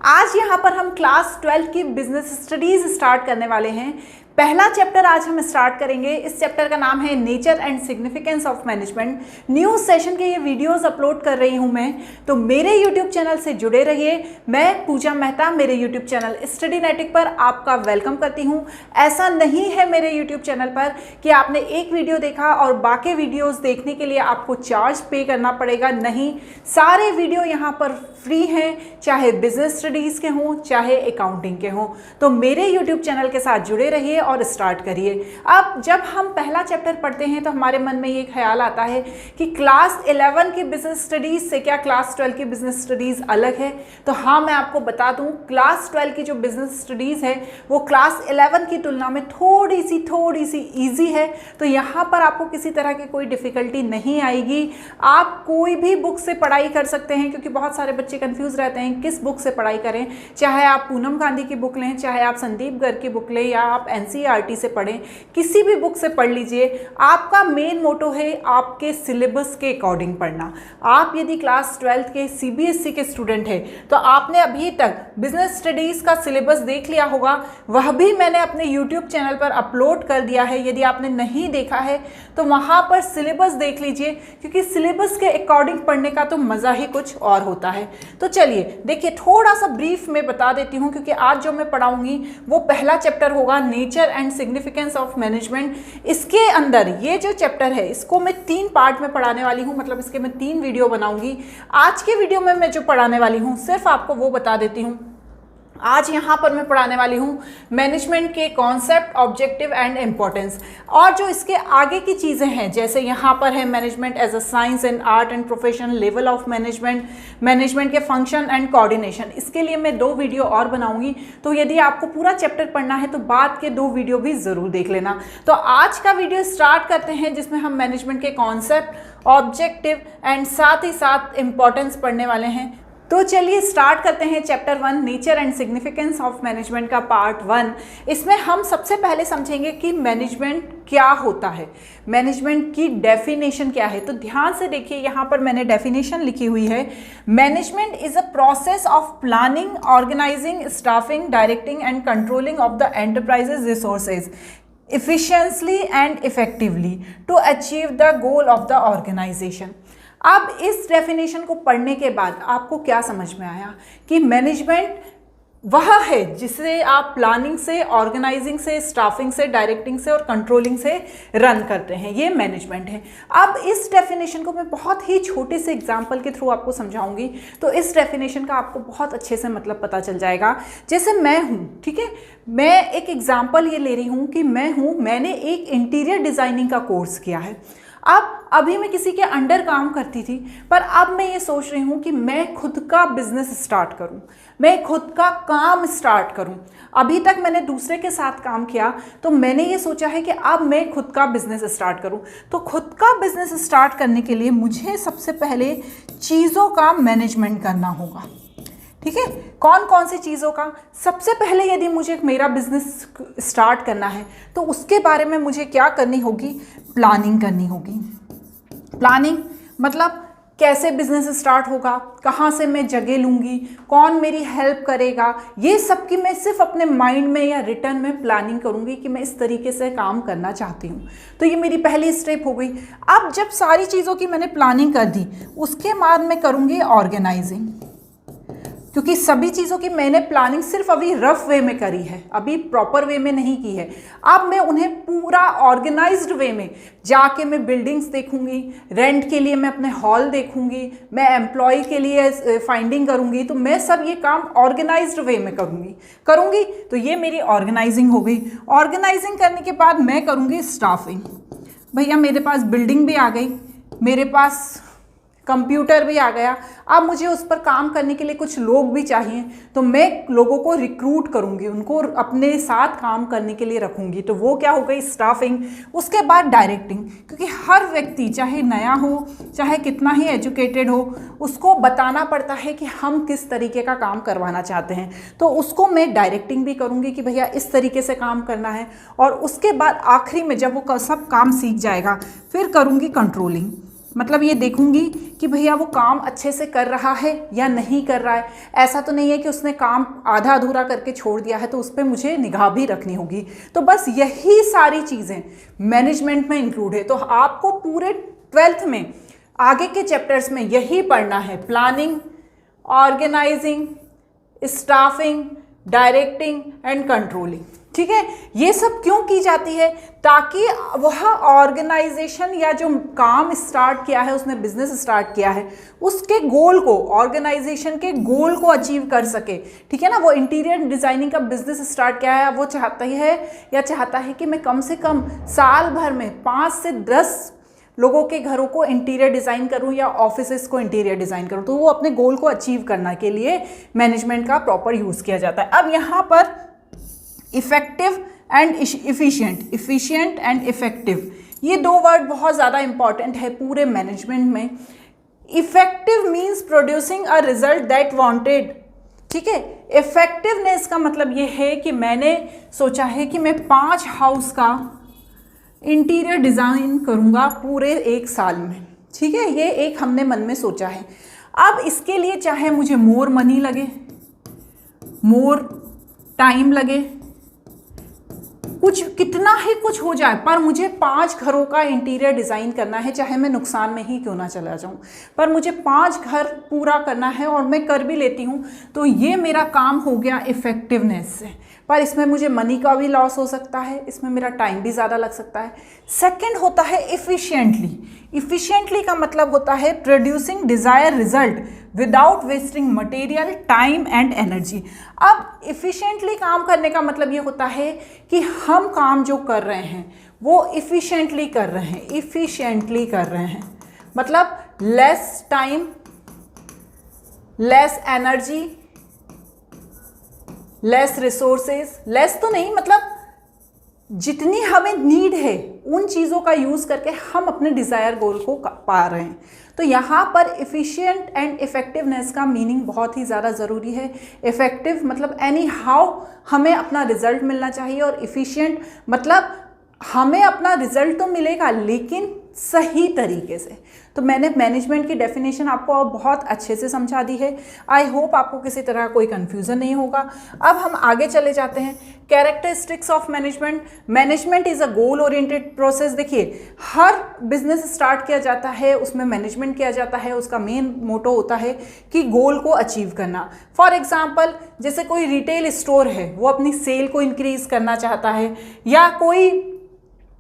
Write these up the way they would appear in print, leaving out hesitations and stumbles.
आज यहाँ पर हम क्लास 12 की बिजनेस स्टडीज स्टार्ट करने वाले हैं। पहला चैप्टर आज हम स्टार्ट करेंगे। इस चैप्टर का नाम है nature and significance of management. New session के ये वीडियोस अपलोड कर रही हूँ मैं, तो मेरे यूट्यूब चैनल से जुड़े रहिए। मैं पूजा मेहता मेरे यूट्यूब चैनल स्टडीनेटिक पर आपका वेलकम करती हूँ। ऐसा नहीं है मेरे यूट्यूब चैनल पर कि आपने एक वीडियो देखा और बाकी वीडियोज़ देखने के लिए आपको चार्ज पे करना पड़ेगा। नहीं, सारे वीडियो यहाँ पर फ्री हैं, चाहे बिजनेस स्टडीज़ के हों चाहे अकाउंटिंग के हों। तो मेरे यूट्यूब चैनल के साथ जुड़े रहिए और स्टार्ट करिए। अब जब हम पहला चैप्टर पढ़ते हैं तो हमारे मन में ये ख्याल आता है कि क्लास 11 की बिजनेस स्टडीज़ से क्या क्लास 12 की बिजनेस स्टडीज़ अलग है। तो हाँ, मैं आपको बता दूं, क्लास 12 की जो बिजनेस स्टडीज़ है वो क्लास 11 की तुलना में थोड़ी सी ईजी है। तो यहाँ पर आपको किसी तरह की कोई डिफ़िकल्टी नहीं आएगी। आप कोई भी बुक से पढ़ाई कर सकते हैं, क्योंकि बहुत सारे बच्चे कंफ्यूज रहते हैं किस बुक से पढ़ाई करें। चाहे आप पूनम गांधी की बुक लें, चाहे आप संदीप गर्ग की बुक लें, या आप एनसीईआरटी से पढ़ें, किसी भी बुक से पढ़ लीजिए। आपका मेन मोटो है आपके सिलेबस के अकॉर्डिंग पढ़ना। आप यदि क्लास 12 के सीबीएसई के स्टूडेंट हैं तो आपने अभी तक बिजनेस स्टडीज़ का सिलेबस देख लिया होगा। वह भी मैंने अपने यूट्यूब चैनल पर अपलोड कर दिया है। यदि आपने नहीं देखा है तो वहाँ पर सिलेबस देख लीजिए, क्योंकि सिलेबस के अकॉर्डिंग पढ़ने का तो मज़ा ही कुछ और होता है। तो चलिए देखिए, थोड़ा सा ब्रीफ में बता देती हूँ, क्योंकि आज जो मैं पढ़ाऊँगी वो पहला चैप्टर होगा nature and significance of management. इसके अंदर ये जो चैप्टर है इसको मैं 3 पार्ट में पढ़ाने वाली हूँ, मतलब इसके मैं 3 वीडियो बनाऊँगी। आज के वीडियो में मैं जो पढ़ाने वाली हूँ सिर्फ आपको वो बता देती हूँ। आज यहाँ पर मैं पढ़ाने वाली हूँ मैनेजमेंट के कॉन्सेप्ट, ऑब्जेक्टिव एंड इम्पोर्टेंस, और जो इसके आगे की चीज़ें हैं, जैसे यहाँ पर है management as a science and art and profession, level of management, management के फंक्शन एंड कोऑर्डिनेशन। इसके लिए मैं 2 वीडियो और बनाऊंगी। तो यदि आपको पूरा चैप्टर पढ़ना है तो बाद के 2 वीडियो भी ज़रूर देख लेना। तो आज का वीडियो स्टार्ट करते हैं, जिसमें हम मैनेजमेंट के कॉन्सेप्ट, ऑब्जेक्टिव एंड साथ ही साथ इम्पोर्टेंस पढ़ने वाले हैं। तो चलिए स्टार्ट करते हैं chapter 1 nature and significance of management का पार्ट 1। इसमें हम सबसे पहले समझेंगे कि मैनेजमेंट क्या होता है, मैनेजमेंट की डेफिनेशन क्या है। तो ध्यान से देखिए, यहाँ पर मैंने डेफिनेशन लिखी हुई है। Management is a process of planning, organising, staffing, directing and controlling of the enterprise's resources efficiently and effectively to achieve the goal of the organization। अब इस डेफिनेशन को पढ़ने के बाद आपको क्या समझ में आया कि मैनेजमेंट वह है जिसे आप प्लानिंग से, ऑर्गेनाइजिंग से, स्टाफिंग से, डायरेक्टिंग से और कंट्रोलिंग से रन करते हैं। ये मैनेजमेंट है। अब इस डेफिनेशन को मैं बहुत ही छोटे से एग्जांपल के थ्रू आपको समझाऊंगी, तो इस डेफिनेशन का आपको बहुत अच्छे से मतलब पता चल जाएगा। जैसे मैं हूँ, ठीक है, मैं एक एग्जाम्पल ये ले रही हूँ कि मैंने एक इंटीरियर डिज़ाइनिंग का कोर्स किया है। अब अभी मैं किसी के अंडर काम करती थी, पर अब मैं ये सोच रही हूँ कि मैं खुद का बिजनेस स्टार्ट करूँ, मैं खुद का काम स्टार्ट करूँ। अभी तक मैंने दूसरे के साथ काम किया, तो मैंने ये सोचा है कि अब मैं खुद का बिजनेस स्टार्ट करूँ। तो खुद का बिजनेस स्टार्ट करने के लिए मुझे सबसे पहले चीज़ों का मैनेजमेंट करना होगा। ठीक है, कौन कौन सी चीज़ों का? सबसे पहले यदि मुझे मेरा बिजनेस स्टार्ट करना है तो उसके बारे में मुझे क्या करनी होगी? प्लानिंग करनी होगी। प्लानिंग मतलब कैसे बिजनेस स्टार्ट होगा, कहाँ से मैं जगह लूँगी, कौन मेरी हेल्प करेगा, ये सब की मैं सिर्फ अपने माइंड में या रिटर्न में प्लानिंग करूँगी कि मैं इस तरीके से काम करना चाहती हूँ। तो ये मेरी पहली स्टेप हो गई। अब जब सारी चीज़ों की मैंने प्लानिंग कर दी, उसके बाद मैं करूँगी ऑर्गेनाइजिंग, क्योंकि सभी चीज़ों की मैंने प्लानिंग सिर्फ अभी रफ वे में करी है, अभी प्रॉपर वे में नहीं की है। अब मैं उन्हें पूरा ऑर्गेनाइज्ड वे में जाके मैं बिल्डिंग्स देखूंगी, रेंट के लिए मैं अपने हॉल देखूंगी, मैं एम्प्लॉय के लिए फाइंडिंग करूंगी। तो मैं सब ये काम ऑर्गेनाइज्ड वे में करूंगी। तो ये मेरी ऑर्गेनाइजिंग हो गई। ऑर्गेनाइजिंग करने के बाद मैं करूंगी स्टाफिंग। भैया मेरे पास बिल्डिंग भी आ गई, मेरे पास कंप्यूटर भी आ गया, अब मुझे उस पर काम करने के लिए कुछ लोग भी चाहिए, तो मैं लोगों को रिक्रूट करूंगी, उनको अपने साथ काम करने के लिए रखूंगी। तो वो क्या हो गई? स्टाफिंग। उसके बाद डायरेक्टिंग, क्योंकि हर व्यक्ति चाहे नया हो चाहे कितना ही एजुकेटेड हो, उसको बताना पड़ता है कि हम किस तरीके का काम करवाना चाहते हैं। तो उसको मैं डायरेक्टिंग भी करूंगी कि भैया इस तरीके से काम करना है। और उसके बाद आखिरी में जब वो सब काम सीख जाएगा फिर करूंगी कंट्रोलिंग। मतलब ये देखूंगी कि भैया वो काम अच्छे से कर रहा है या नहीं कर रहा है। ऐसा तो नहीं है कि उसने काम आधा अधूरा करके छोड़ दिया है, तो उस पर मुझे निगाह भी रखनी होगी। तो बस यही सारी चीज़ें मैनेजमेंट में इंक्लूड है। तो आपको पूरे 12th में आगे के चैप्टर्स में यही पढ़ना है, planning, organising, staffing, directing and controlling. ठीक है, ये सब क्यों की जाती है? ताकि वह ऑर्गेनाइजेशन या जो काम स्टार्ट किया है, उसने बिजनेस स्टार्ट किया है, उसके गोल को, ऑर्गेनाइजेशन के गोल को अचीव कर सके। ठीक है ना, वो इंटीरियर डिजाइनिंग का बिजनेस स्टार्ट किया है, वो चाहता है कि मैं कम से कम साल भर में 5 से 10 लोगों के घरों को इंटीरियर डिज़ाइन करूं या ऑफिसेस को इंटीरियर डिज़ाइन करूं। तो वो अपने गोल को अचीव करने के लिए मैनेजमेंट का प्रॉपर यूज़ किया जाता है। अब यहाँ पर effective and efficient and effective, ये 2 वर्ड बहुत ज़्यादा इंपॉर्टेंट है पूरे मैनेजमेंट में। Effective means producing a result that wanted. ठीक है, इफेक्टिवनेस का मतलब ये है कि मैंने सोचा है कि मैं 5 हाउस का इंटीरियर डिज़ाइन करूँगा पूरे 1 साल में। ठीक है, ये एक हमने मन में सोचा है। अब इसके लिए चाहे मुझे मोर मनी लगे, मोर टाइम लगे, कुछ कितना ही कुछ हो जाए, पर मुझे 5 घरों का इंटीरियर डिज़ाइन करना है, चाहे मैं नुकसान में ही क्यों ना चला जाऊं, पर मुझे 5 घर पूरा करना है और मैं कर भी लेती हूं। तो ये मेरा काम हो गया इफ़ेक्टिवनेस से। पर इसमें मुझे मनी का भी लॉस हो सकता है, इसमें मेरा टाइम भी ज़्यादा लग सकता है। सेकंड होता है इफ़िशिएंटली का मतलब होता है producing desire result without wasting material, time and energy. अब इफ़िशिएंटली काम करने का मतलब ये होता है कि हम काम जो कर रहे हैं वो इफ़िशिएंटली कर रहे हैं, मतलब less time, less energy, less resources, less तो नहीं, मतलब जितनी हमें नीड है उन चीज़ों का यूज़ करके हम अपने डिज़ायर गोल को पा रहे हैं। तो यहाँ पर इफ़िशिएंट एंड इफ़ेक्टिवनेस का मीनिंग बहुत ही ज़्यादा ज़रूरी है। इफ़ेक्टिव मतलब एनी हाउ हमें अपना रिजल्ट मिलना चाहिए, और इफ़िशिएंट मतलब हमें अपना रिजल्ट तो मिलेगा लेकिन सही तरीके से। तो मैंने मैनेजमेंट की डेफिनेशन आपको बहुत अच्छे से समझा दी है। आई होप आपको किसी तरह कोई कन्फ्यूज़न नहीं होगा। अब हम आगे चले जाते हैं। Characteristics of management is a goal oriented process. देखिए, हर बिजनेस स्टार्ट किया जाता है, उसमें मैनेजमेंट किया जाता है, उसका मेन मोटो होता है कि गोल को अचीव करना। फॉर एग्जाम्पल, जैसे कोई रिटेल स्टोर है, वो अपनी सेल को इंक्रीज़ करना चाहता है, या कोई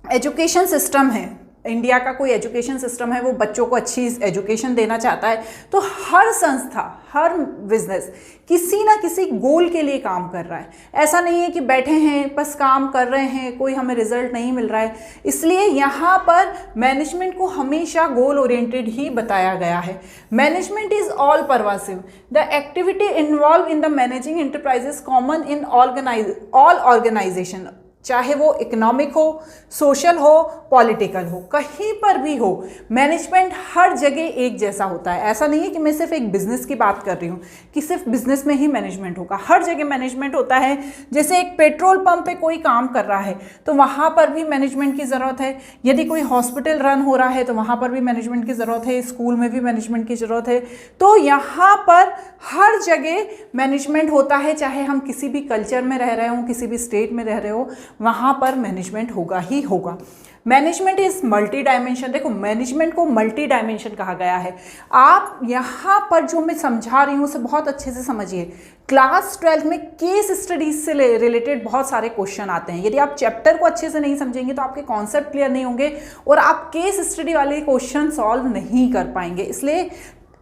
एजुकेशन सिस्टम है, इंडिया का कोई एजुकेशन सिस्टम है, वो बच्चों को अच्छी एजुकेशन देना चाहता है। तो हर संस्था, हर बिजनेस किसी ना किसी गोल के लिए काम कर रहा है। ऐसा नहीं है कि बैठे हैं बस काम कर रहे हैं, कोई हमें रिजल्ट नहीं मिल रहा है। इसलिए यहाँ पर मैनेजमेंट को हमेशा गोल ओरिएंटेड ही बताया गया है। Management is all pervasive. The activity involve in the managing enterprises common in all organisation, चाहे वो इकोनॉमिक हो, सोशल हो, पॉलिटिकल हो, कहीं पर भी हो, मैनेजमेंट हर जगह एक जैसा होता है। ऐसा नहीं है कि मैं सिर्फ एक बिजनेस की बात कर रही हूँ कि सिर्फ बिजनेस में ही मैनेजमेंट होगा, हर जगह मैनेजमेंट होता है। जैसे एक पेट्रोल पंप पे कोई काम कर रहा है तो वहाँ पर भी मैनेजमेंट की ज़रूरत है। यदि कोई हॉस्पिटल रन हो रहा है तो वहाँ पर भी मैनेजमेंट की ज़रूरत है, स्कूल में भी मैनेजमेंट की ज़रूरत है। तो यहाँ पर हर जगह मैनेजमेंट होता है, चाहे हम किसी भी कल्चर में रह रहे हों, किसी भी स्टेट में रह रहे हो, वहाँ पर मैनेजमेंट होगा ही होगा। Management is multi dimension. देखो, मैनेजमेंट को मल्टी डायमेंशन कहा गया है। आप यहाँ पर जो मैं समझा रही हूँ उसे बहुत अच्छे से समझिए। क्लास 12 में केस स्टडीज से रिलेटेड बहुत सारे क्वेश्चन आते हैं। यदि आप चैप्टर को अच्छे से नहीं समझेंगे तो आपके कॉन्सेप्ट क्लियर नहीं होंगे और आप केस स्टडी वाले क्वेश्चन सॉल्व नहीं कर पाएंगे। इसलिए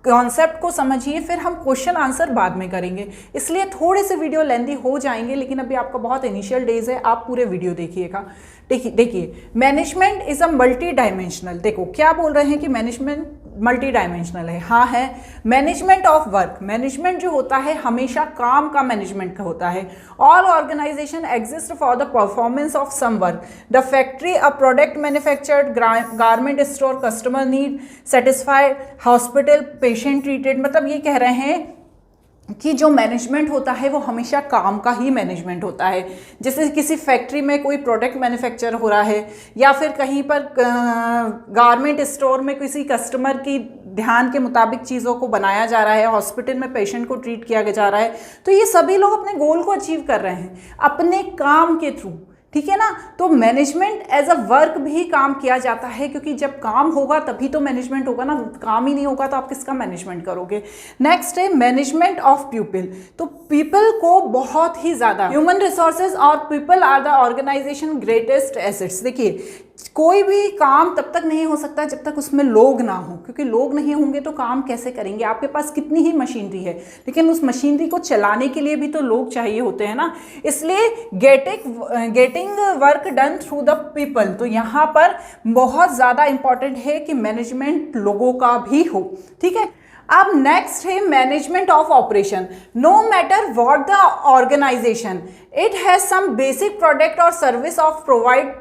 कॉन्सेप्ट को समझिए, फिर हम क्वेश्चन आंसर बाद में करेंगे। इसलिए थोड़े से वीडियो लेंदी हो जाएंगे, लेकिन अभी आपका बहुत इनिशियल डेज है, आप पूरे वीडियो देखिएगा। देखिए management is a multi dimensional. देखो क्या बोल रहे हैं कि मैनेजमेंट मल्टी डायमेंशनल है। हाँ है। मैनेजमेंट ऑफ वर्क, मैनेजमेंट जो होता है हमेशा काम का मैनेजमेंट का होता है। All organisation exist for the performance of some work. The factory a product manufactured, garment store customer need satisfied, hospital patient treated. मतलब ये कह रहे हैं कि जो मैनेजमेंट होता है वो हमेशा काम का ही मैनेजमेंट होता है। जैसे किसी फैक्ट्री में कोई प्रोडक्ट मैन्युफैक्चर हो रहा है, या फिर कहीं पर गारमेंट स्टोर में किसी कस्टमर की ध्यान के मुताबिक चीज़ों को बनाया जा रहा है, हॉस्पिटल में पेशेंट को ट्रीट किया जा रहा है, तो ये सभी लोग अपने गोल को अचीव कर रहे हैं अपने काम के थ्रू, ठीक है ना। तो मैनेजमेंट एज अ वर्क भी काम किया जाता है, क्योंकि जब काम होगा तभी तो मैनेजमेंट होगा ना, काम ही नहीं होगा तो आप किसका मैनेजमेंट करोगे। नेक्स्ट है मैनेजमेंट ऑफ पीपल। तो पीपल को बहुत ही ज़्यादा, ह्यूमन रिसोर्सेज और people are the organisation greatest assets. देखिए कोई भी काम तब तक नहीं हो सकता जब तक उसमें लोग ना हो, क्योंकि लोग नहीं होंगे तो काम कैसे करेंगे। आपके पास कितनी ही मशीनरी है, लेकिन उस मशीनरी को चलाने के लिए भी तो लोग चाहिए होते हैं ना। इसलिए getting work done through the people, तो यहाँ पर बहुत ज़्यादा इंपॉर्टेंट है कि मैनेजमेंट लोगों का भी हो, ठीक है। अब नेक्स्ट है management of operation. No matter what the organisation, it has some basic product और service of provide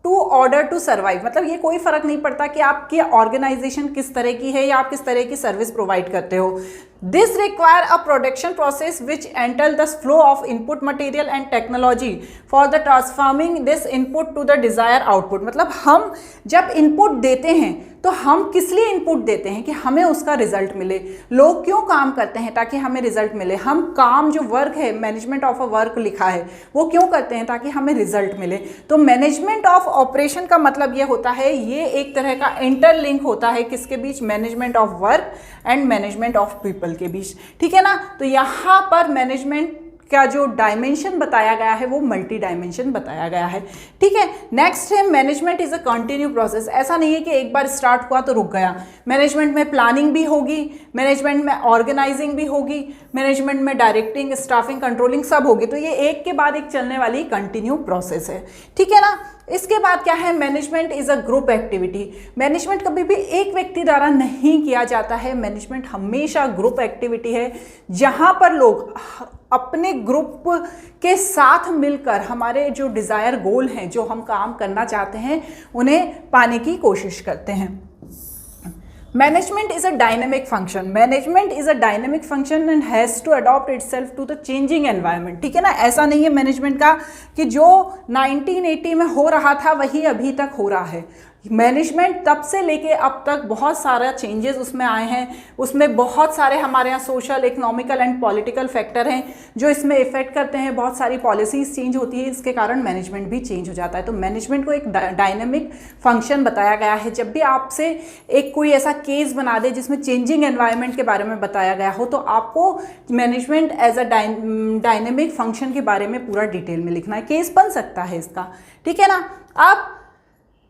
to order to survive. मतलब ये कोई फर्क नहीं पड़ता कि आपकी ऑर्गेनाइजेशन किस तरह की है या आप किस तरह की सर्विस प्रोवाइड करते हो। This require a production process which enter the flow of input material and technology for the transforming this input to the desire output. मतलब हम जब इनपुट देते हैं तो हम किस लिए इनपुट देते हैं कि हमें उसका रिजल्ट मिले। लोग क्यों काम करते हैं? ताकि हमें रिजल्ट मिले। हम काम जो वर्क है, मैनेजमेंट ऑफ अ वर्क लिखा है, वो क्यों करते हैं? ताकि हमें रिजल्ट मिले। तो मैनेजमेंट ऑफ ऑपरेशन का मतलब ये होता है, ये एक तरह का इंटरलिंक होता है किसके बीच? Management of work and management of people के बीच, ठीक है ना। तो यहाँ पर मैनेजमेंट का जो डायमेंशन बताया गया है वो मल्टी डायमेंशन बताया गया है, ठीक है। नेक्स्ट है management is a continue process. ऐसा नहीं है कि एक बार स्टार्ट हुआ तो रुक गया। मैनेजमेंट में प्लानिंग भी होगी, मैनेजमेंट में ऑर्गेनाइजिंग भी होगी, मैनेजमेंट में डायरेक्टिंग, स्टाफिंग, कंट्रोलिंग सब होगी। तो ये एक के बाद एक चलने वाली कंटिन्यू प्रोसेस है, ठीक है ना। इसके बाद क्या है? Management is a group activity. Management कभी भी एक व्यक्ति द्वारा नहीं किया जाता है, मैनेजमेंट हमेशा ग्रुप एक्टिविटी है, जहां पर लोग अपने ग्रुप के साथ मिलकर हमारे जो डिज़ायर गोल हैं, जो हम काम करना चाहते हैं, उन्हें पाने की कोशिश करते हैं। Management is a dynamic function. Management is a dynamic function and has to adopt itself to the changing environment, ठीक है ना। ऐसा नहीं है मैनेजमेंट का कि जो 1980 में हो रहा था वही अभी तक हो रहा है। मैनेजमेंट तब से लेके अब तक बहुत सारा चेंजेस उसमें आए हैं। उसमें बहुत सारे हमारे यहाँ social, economical and political factor हैं जो इसमें इफेक्ट करते हैं। बहुत सारी पॉलिसीज चेंज होती है, इसके कारण मैनेजमेंट भी चेंज हो जाता है। तो मैनेजमेंट को एक डायनेमिक फंक्शन बताया गया है। जब भी आपसे एक कोई ऐसा केस बना दे जिसमें चेंजिंग एनवायरनमेंट के बारे में बताया गया हो, तो आपको management as a dynamic function के बारे में पूरा डिटेल में लिखना है। केस बन सकता है इसका, ठीक है ना। अब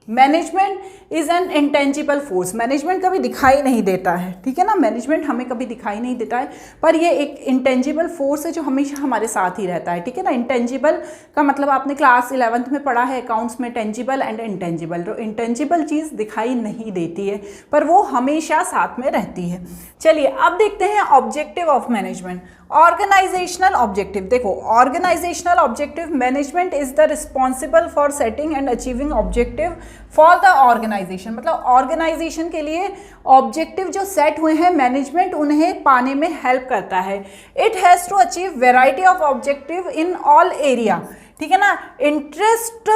management is an intangible force. Management कभी दिखाई नहीं देता है, ठीक है ना। मैनेजमेंट हमें कभी दिखाई नहीं देता है, पर ये एक इंटेंजिबल फोर्स है जो हमेशा हमारे साथ ही रहता है, ठीक है ना। इंटेंजिबल का मतलब आपने क्लास 11th में पढ़ा है अकाउंट्स में, टेंजिबल एंड इंटेंजिबल। तो इंटेंजिबल चीज़ दिखाई नहीं देती है, पर वो हमेशा साथ में रहती है। चलिए अब देखते हैं objective of management. Organisational objective. देखो, organisational objective, management is the responsible for setting and achieving objective for the organisation. मतलब ऑर्गेनाइजेशन के लिए ऑब्जेक्टिव जो सेट हुए हैं, मैनेजमेंट उन्हें पाने में हेल्प करता है। It has to achieve variety of objective in all area, ठीक है ना। Interest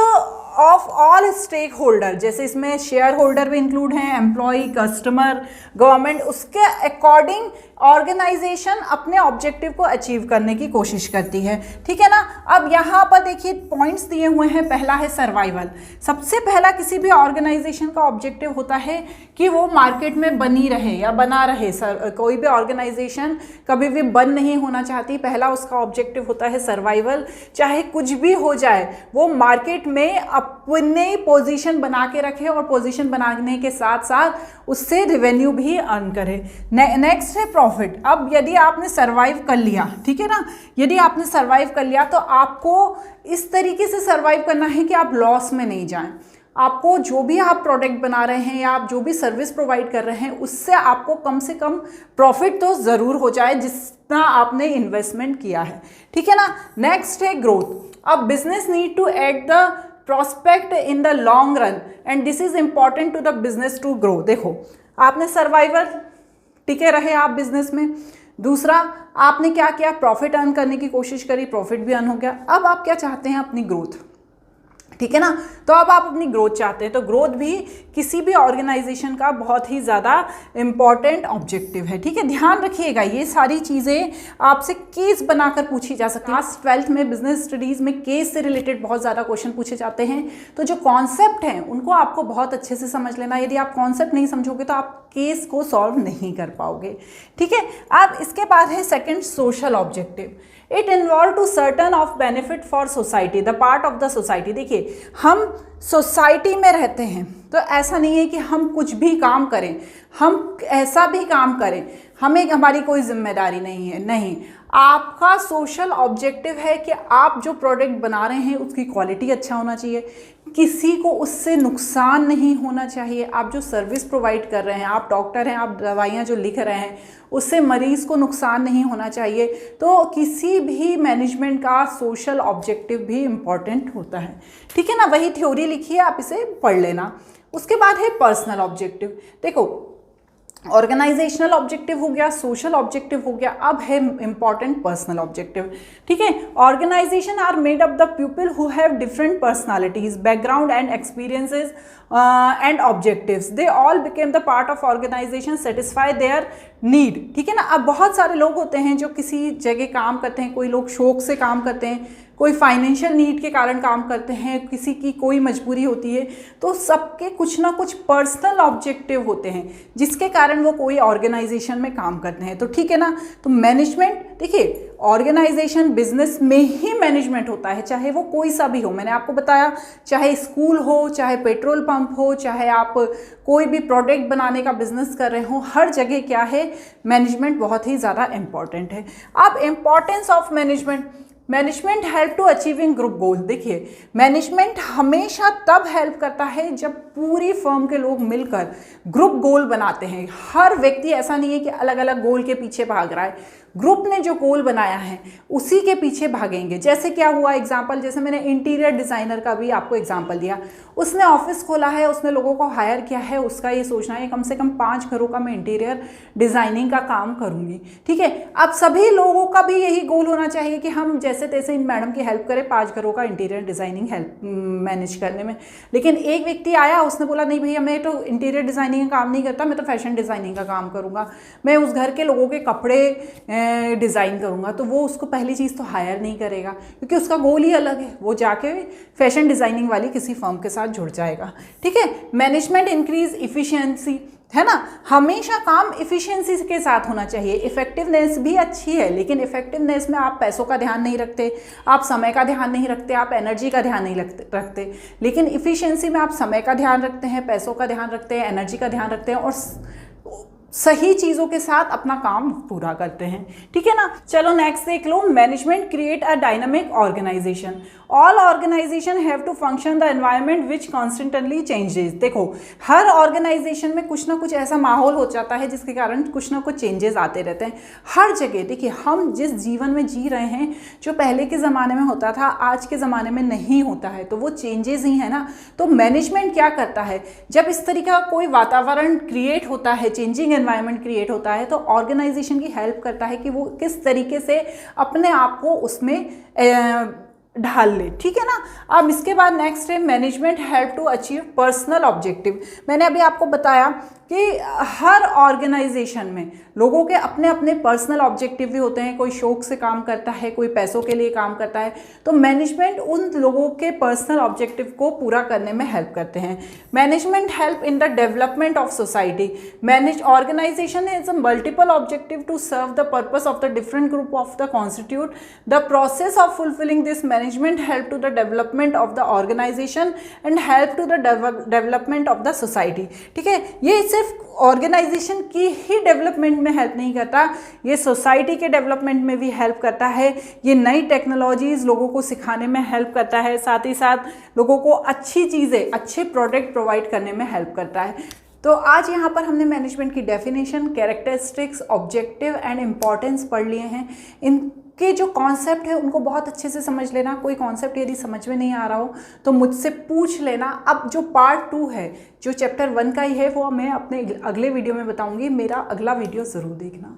of all stakeholder, जैसे इसमें शेयर होल्डर भी इंक्लूड हैं, एम्प्लॉय, कस्टमर, गवर्नमेंट, उसके अकॉर्डिंग ऑर्गेनाइजेशन अपने ऑब्जेक्टिव को अचीव करने की कोशिश करती है, ठीक है ना। अब यहाँ पर देखिए पॉइंट्स दिए हुए हैं। पहला है सर्वाइवल। सबसे पहला किसी भी ऑर्गेनाइजेशन का ऑब्जेक्टिव होता है कि वो मार्केट में बनी रहे या बना रहे। कोई भी ऑर्गेनाइजेशन कभी भी बंद नहीं होना चाहती। पहला उसका ऑब्जेक्टिव होता है सर्वाइवल। चाहे कुछ भी हो जाए, वो मार्केट में अपने पोजीशन बना के रखे और पोजीशन बनाने के साथ साथ उससे रेवेन्यू भी अर्न करे। नेक्स्ट है प्रॉफिट। अब यदि आपने सर्वाइव कर लिया, ठीक है ना, यदि आपने सर्वाइव कर लिया तो आपको इस तरीके से सर्वाइव करना है कि आप लॉस में नहीं जाएं। आपको जो भी आप प्रोडक्ट बना रहे हैं या आप जो भी सर्विस प्रोवाइड कर रहे हैं, उससे आपको कम से कम प्रॉफिट तो ज़रूर हो जाए जितना आपने इन्वेस्टमेंट किया है, ठीक है ना। नेक्स्ट है ग्रोथ। अब business need to add the prospect in the long run and this is important to the business to grow। देखो, आपने सर्वाइवल टिके रहे आप बिजनेस में, दूसरा, आपने क्या किया, प्रॉफिट अर्न करने की कोशिश करी, प्रॉफिट भी अर्न हो गया। अब आप क्या चाहते हैं, अपनी ग्रोथ, ठीक है ना। तो अब आप अपनी ग्रोथ चाहते हैं, तो ग्रोथ भी किसी भी ऑर्गेनाइजेशन का बहुत ही ज़्यादा इंपॉर्टेंट ऑब्जेक्टिव है, ठीक है। ध्यान रखिएगा, ये सारी चीज़ें आपसे केस बनाकर पूछी जा सकती है। क्लास 12th में बिजनेस स्टडीज़ में केस से रिलेटेड बहुत ज़्यादा क्वेश्चन पूछे जाते हैं। तो जो कॉन्सेप्ट हैं उनको आपको बहुत अच्छे से समझ लेना। यदि आप कॉन्सेप्ट नहीं समझोगे तो आप केस को सॉल्व नहीं कर पाओगे, ठीक है। अब इसके बाद है second, social objective. It involve to certain of benefit for society, the part of the society. देखिए, हम सोसाइटी में रहते हैं, तो ऐसा नहीं है कि हम कुछ भी काम करें, हम ऐसा भी काम करें, हमें हमारी कोई जिम्मेदारी नहीं है, नहीं। आपका सोशल ऑब्जेक्टिव है कि आप जो प्रोडक्ट बना रहे हैं उसकी क्वालिटी अच्छा होना चाहिए, किसी को उससे नुकसान नहीं होना चाहिए। आप जो सर्विस प्रोवाइड कर रहे हैं, आप डॉक्टर हैं, आप दवाइयाँ जो लिख रहे हैं, उससे मरीज़ को नुकसान नहीं होना चाहिए। तो किसी भी मैनेजमेंट का सोशल ऑब्जेक्टिव भी इम्पॉर्टेंट होता है, ठीक है ना। वही थ्योरी लिखी है, आप इसे पढ़ लेना। उसके बाद है पर्सनल ऑब्जेक्टिव। देखो, ऑर्गेनाइजेशनल ऑब्जेक्टिव हो गया, सोशल ऑब्जेक्टिव हो गया, अब है इंपॉर्टेंट पर्सनल ऑब्जेक्टिव, ठीक है। Organisation are made up the people who have different personalities, background and experiences and objectives, they all became the part of organisation, satisfy their need, ठीक है ना। अब बहुत सारे लोग होते हैं जो किसी जगह काम करते हैं, कोई लोग शौक से काम करते हैं, कोई फाइनेंशियल नीड के कारण काम करते हैं, किसी की कोई मजबूरी होती है, तो सबके कुछ ना कुछ पर्सनल ऑब्जेक्टिव होते हैं जिसके कारण वो कोई ऑर्गेनाइजेशन में काम करते हैं, तो ठीक है ना। तो मैनेजमेंट, देखिए, ऑर्गेनाइजेशन बिजनेस में ही मैनेजमेंट होता है, चाहे वो कोई सा भी हो। मैंने आपको बताया, चाहे स्कूल हो, चाहे पेट्रोल पंप हो, चाहे आप कोई भी प्रोडक्ट बनाने का बिजनेस कर रहे हो, हर जगह क्या है, मैनेजमेंट बहुत ही ज़्यादा इंपॉर्टेंट है। अब importance of management, management help to achieving group goal. देखिए, मैनेजमेंट हमेशा तब हेल्प करता है जब पूरी फर्म के लोग मिलकर ग्रुप गोल बनाते हैं। हर व्यक्ति ऐसा नहीं है कि अलग अलग गोल के पीछे भाग रहा है, ग्रुप ने जो गोल बनाया है उसी के पीछे भागेंगे। जैसे क्या हुआ एग्जाम्पल, जैसे मैंने इंटीरियर डिज़ाइनर का भी आपको एग्जाम्पल दिया, उसने ऑफिस खोला है, उसने लोगों को हायर किया है, उसका ये सोचना है कम से कम 5 घरों का मैं इंटीरियर डिज़ाइनिंग का काम करूँगी, ठीक है। अब सभी लोगों का भी यही गोल होना चाहिए कि हम जैसे तैसे इन मैडम की हेल्प करें 5 घरों का इंटीरियर डिज़ाइनिंग हेल्प मैनेज करने में। लेकिन एक व्यक्ति आया, उसने बोला नहीं भैया, मैं तो इंटीरियर डिज़ाइनिंग का काम नहीं करता, मैं तो फैशन डिज़ाइनिंग का काम करूँगा, मैं उस घर के लोगों के कपड़े डिज़ाइन करूँगा। तो वो उसको पहली चीज़ तो हायर नहीं करेगा, क्योंकि उसका गोल ही अलग है, वो जाके फैशन डिज़ाइनिंग वाली किसी फर्म के साथ जुड़ जाएगा, ठीक है। मैनेजमेंट इंक्रीज इफ़िशियंसी, है ना, हमेशा काम इफ़िशियंसी के साथ होना चाहिए। इफेक्टिवनेस भी अच्छी है, लेकिन इफेक्टिवनेस में आप पैसों का ध्यान नहीं रखते, आप समय का ध्यान नहीं रखते, आप एनर्जी का ध्यान नहीं रखते। लेकिन इफ़िशियंसी में आप समय का ध्यान रखते हैं, पैसों का ध्यान रखते हैं, एनर्जी का ध्यान रखते हैं और सही चीज़ों के साथ अपना काम पूरा करते हैं, ठीक है ना। चलो नेक्स्ट देख लो, management create a dynamic organisation. All organisation have to function the environment which constantly changes. देखो, हर ऑर्गेनाइजेशन में कुछ ना कुछ ऐसा माहौल हो जाता है जिसके कारण कुछ ना कुछ चेंजेस आते रहते हैं हर जगह। देखिए, हम जिस जीवन में जी रहे हैं, जो पहले के ज़माने में होता था, आज के ज़माने में नहीं होता है, तो वो चेंजेस ही है ना। तो मैनेजमेंट क्या करता है, जब इस तरीके का कोई वातावरण क्रिएट होता है, चेंजिंग एनवायरनमेंट क्रिएट होता है, तो ऑर्गेनाइजेशन की हेल्प करता है कि वो किस तरीके से अपने आप को उसमें ढाल ले, ठीक है ना। अब इसके बाद नेक्स्ट है management help to achieve personal objective. मैंने अभी आपको बताया कि हर ऑर्गेनाइजेशन में लोगों के अपने अपने पर्सनल ऑब्जेक्टिव भी होते हैं, कोई शौक से काम करता है, कोई पैसों के लिए काम करता है, तो मैनेजमेंट उन लोगों के पर्सनल ऑब्जेक्टिव को पूरा करने में हेल्प करते हैं। Management help in the development of society. Manage organisation has a multiple objective to serve the purpose of the different group of the constitute the process of fulfilling this management help to the development of the organisation and help to the development of the society, ठीक है। ये सिर्फ organisation की ही development में help नहीं करता, ये society के डेवलपमेंट में भी हेल्प करता है। ये नई टेक्नोलॉजीज़ लोगों को सिखाने में हेल्प करता है, साथ ही साथ लोगों को अच्छी चीज़ें, अच्छे प्रोडक्ट प्रोवाइड करने में हेल्प करता है। तो आज यहाँ पर हमने मैनेजमेंट की definition, characteristics, objective and importance पढ़ लिए हैं। इनके जो कॉन्सेप्ट है उनको बहुत अच्छे से समझ लेना। कोई कॉन्सेप्ट यदि समझ में नहीं आ रहा हो तो मुझसे पूछ लेना। अब जो पार्ट 2 है, जो चैप्टर 1 का ही है, वो मैं अपने अगले वीडियो में बताऊँगी। मेरा अगला वीडियो ज़रूर देखना।